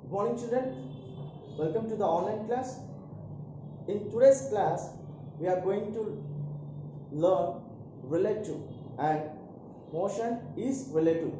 Good morning children, welcome to the online class. In today's class, we are going to learn relative and motion is relative.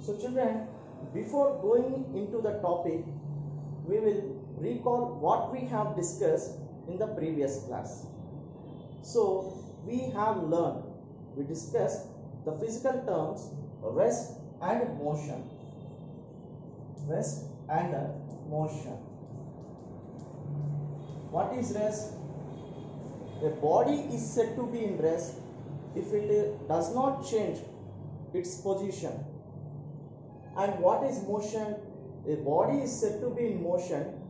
So children, before going into the topic, we will recall what we have discussed in the previous class. So we discussed the physical terms rest and motion. Rest and motion. What is rest? A body is said to be in rest if it does not change its position. And what is motion? A body is said to be in motion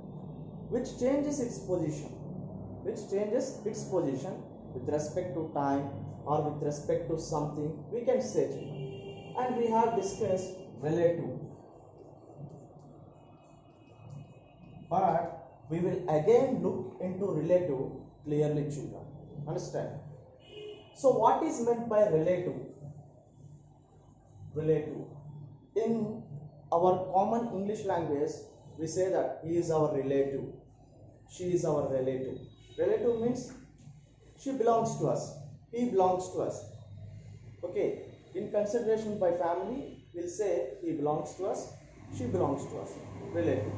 which changes its position. With respect to time or with respect to something, we can say. And we have discussed relative. But we will again look into relative clearly, children. Understand? So what is meant by relative? Relative. In our common English language, we say that he is our relative. She is our relative. Relative means she belongs to us. He belongs to us. Okay. In consideration by family, we'll say he belongs to us. She belongs to us. Relative.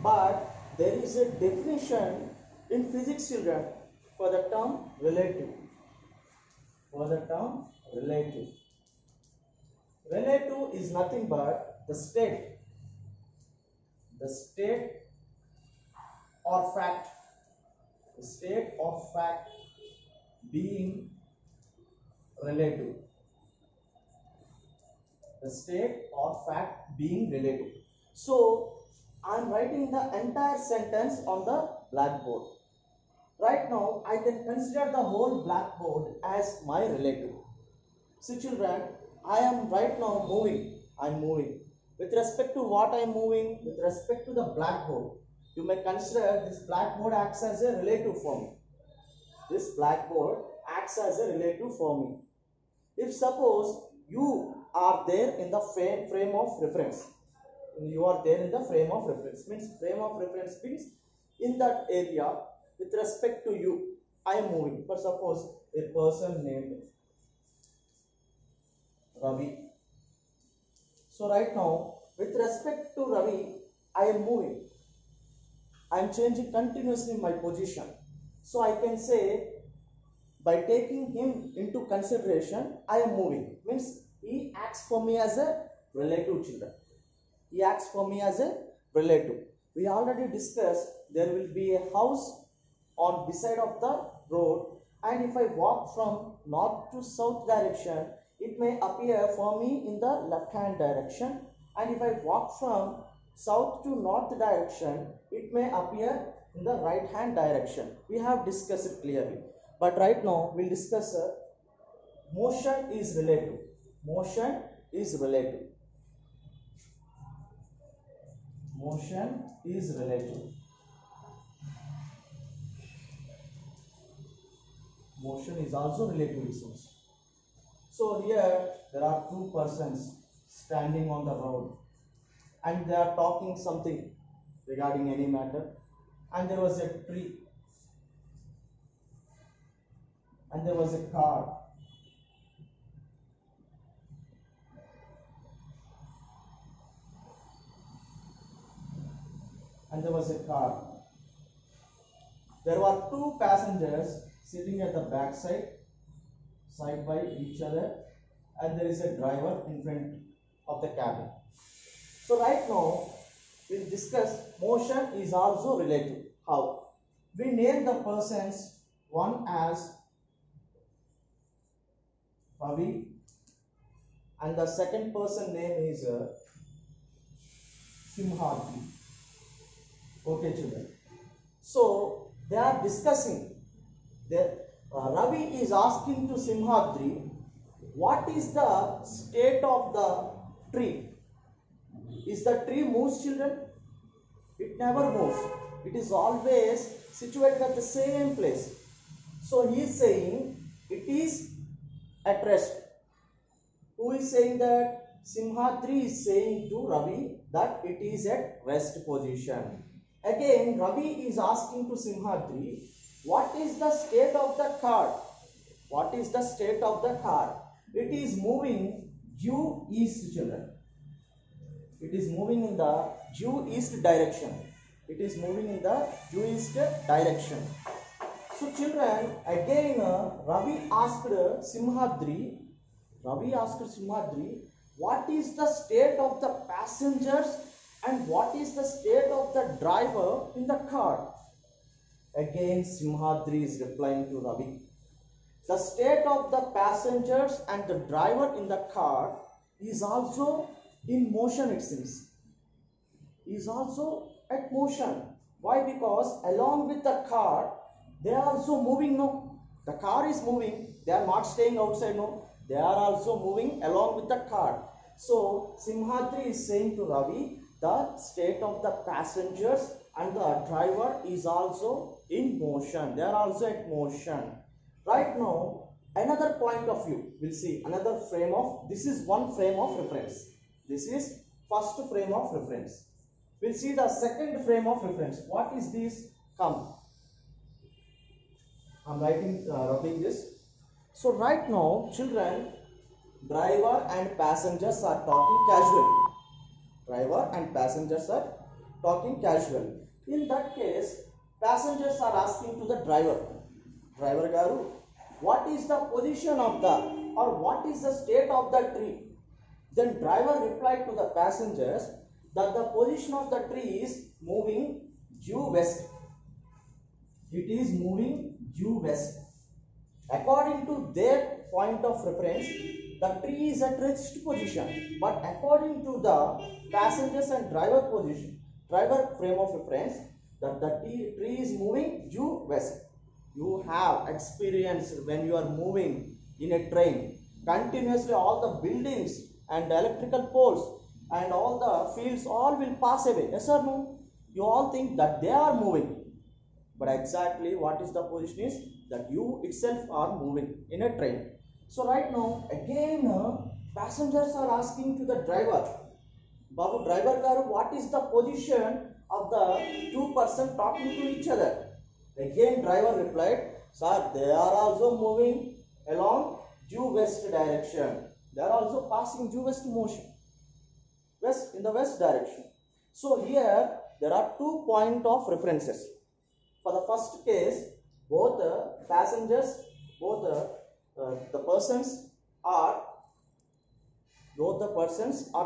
But there is a definition in physics, children, for the term relative. Relative is nothing but the state or fact being relative. The state or fact being relative. So I am writing the entire sentence on the blackboard. Right now, I can consider the whole blackboard as my relative. See children, I am right now moving. I am moving. With respect to what I am moving? With respect to the blackboard. You may consider this blackboard acts as a relative for me. This blackboard acts as a relative for me. If suppose you are there in the frame of reference. You are there in the frame of reference. Means in that area with respect to you, I am moving. For suppose a person named Ravi. So right now, with respect to Ravi, I am moving. I am changing continuously my position. So I can say, by taking him into consideration, I am moving. Means he acts for me as a relative, children. He acts for me as a relative. We already discussed there will be a house on beside of the road, and if I walk from north to south direction, it may appear for me in the left hand direction, and if I walk from south to north direction, it may appear in the right hand direction. We have discussed it clearly. But right now we will discuss motion is relative. Motion is relative. Motion is relative. Motion is also relative, it seems. So here there are two persons standing on the road and they are talking something regarding any matter, and there was a tree and there was a car. There were two passengers sitting at the back side by each other, and there is a driver in front of the cabin. So right now we'll discuss motion is also relative. How? We name the persons, one as Ravi and the second person name is Simhadri. Okay children. So they are discussing. Ravi is asking to Simhadri, what is the state of the tree? Is the tree moves, children? It never moves. It is always situated at the same place. So he is saying it is at rest. Who is saying that? Simhadri is saying to Ravi that it is at rest position. Again, Ravi is asking to Simhadri, what is the state of the car? What is the state of the car? It is moving due east, children. It is moving in the due east direction. It is moving in the due east direction. So children, again Ravi asked Simhadri, what is the state of the passengers and what is the state of the driver in the car? Again Simhadri is replying to Ravi. The state of the passengers and the driver in the car is also in motion, it seems. Is also at motion. Why? Because along with the car, they are also moving, no? The car is moving. They are not staying outside, no? They are also moving along with the car. So, Simhadri is saying to Ravi, the state of the passengers and the driver is also in motion. They are also at motion. Right now, another point of view, we'll see another frame of, this is one frame of reference. This is first frame of reference. We'll see the second frame of reference. What is this? Come. I'm rubbing this. So right now, children, driver and passengers are talking casually. Driver and passengers are talking casually. In that case, passengers are asking to the driver, driver garu, what is the position of the, or what is the state of the tree? Then driver replied to the passengers that the position of the tree is moving due west. It is moving due west. According to their point of reference, the tree is at rest position. But according to the passengers and driver position, driver frame of reference, that the tree is moving due west. You have experience when you are moving in a train. Continuously all the buildings and the electrical poles and all the fields all will pass away. Yes or no? You all think that they are moving. But exactly what is the position is that you itself are moving in a train. So right now again passengers are asking to the driver, Babu driver garu, what is the position of the two persons talking to each other? Again driver replied, sir, they are also moving along due west direction. They are also passing due west motion. West, in the west direction. So here there are 2 points of references. For the first case, both the passengers, the persons are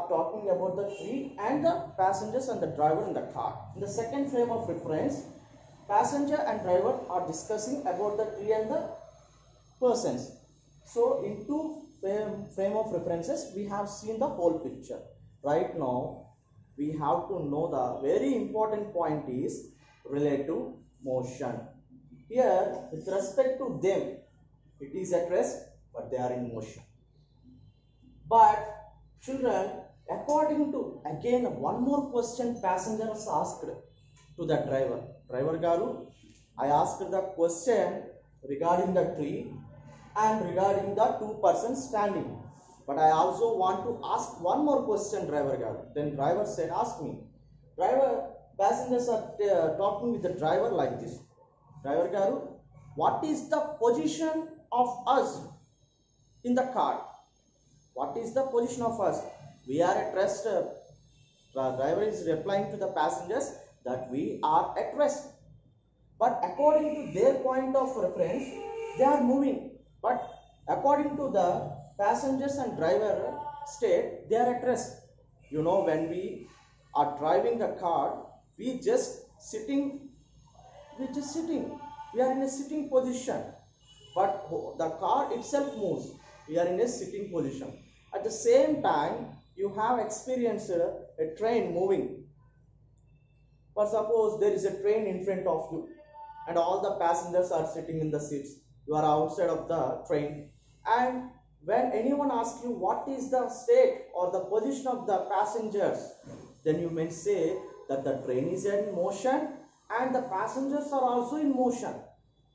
talking about the tree and the passengers and the driver in the car. In the second frame of reference, passenger and driver are discussing about the tree and the persons. So in 2 frame of references, we have seen the whole picture. Right now, we have to know the very important point is relative motion. Here, with respect to them, it is at rest, but they are in motion. But children, according to, again one more question passengers asked to the driver. Driver garu, I asked the question regarding the tree and regarding the 2 persons standing. But I also want to ask one more question, driver garu. Then driver said, ask me. Passengers are talking with the driver like this. Driver garu, what is the position of us in the car? What is the position of us? We are at rest. The driver is replying to the passengers that we are at rest. But according to their point of reference, they are moving. But according to the passengers and driver state, they are at rest. You know, when we are driving the car, we just sitting. We are in a sitting position. But the car itself moves. We are in a sitting position. At the same time, you have experienced a train moving. For suppose there is a train in front of you and all the passengers are sitting in the seats. You are outside of the train, and when anyone asks you what is the state or the position of the passengers, then you may say that the train is in motion and the passengers are also in motion.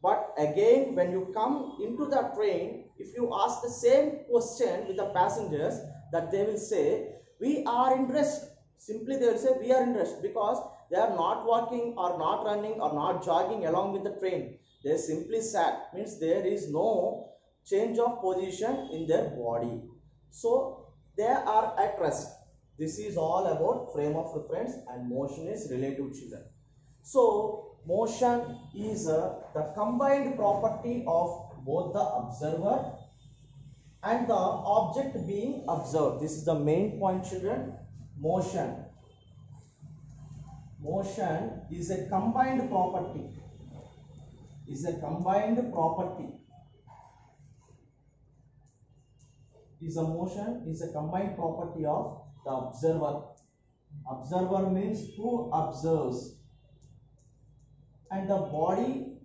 But again, when you come into the train, if you ask the same question with the passengers, that they will say we are in rest. Simply they will say we are in rest because they are not walking or not running or not jogging along with the train. They simply sat, means there is no change of position in their body. So they are at rest. This is all about frame of reference, and motion is relative, children. So motion is the combined property of both the observer and the object being observed. This is the main point, children. Motion is a combined property. Is a combined property. Motion is a combined property of the observer. Observer means who observes, and the body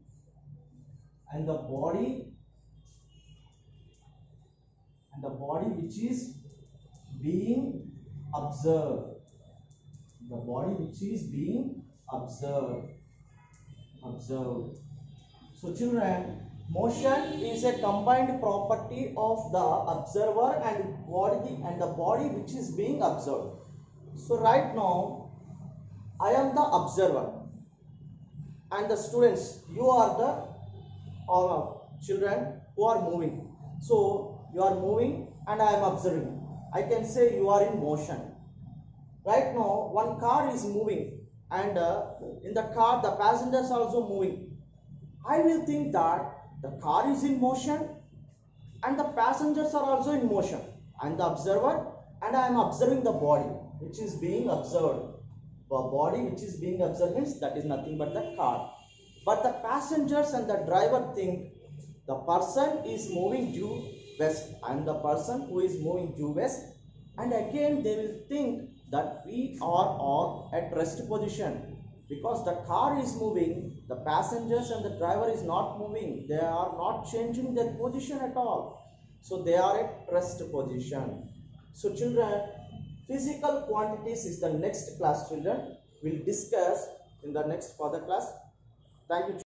which is being observed. The body which is being observed. So children, motion is a combined property of the observer and the body which is being observed. So right now I am the observer, and the students, you are the children who are moving. So you are moving and I am observing. I can say you are in motion. Right now one car is moving, and in the car the passengers are also moving. I will think that the car is in motion and the passengers are also in motion. I am the observer and I am observing the body which is being observed. The body which is being observed means that is nothing but the car. But the passengers and the driver think the person is moving due west. I am the person who is moving due west, and again they will think that we are all at rest position. Because the car is moving, the passengers and the driver is not moving. They are not changing their position at all. So they are at rest position. So children, physical quantities is the next class, children. We'll discuss in the next further class. Thank you.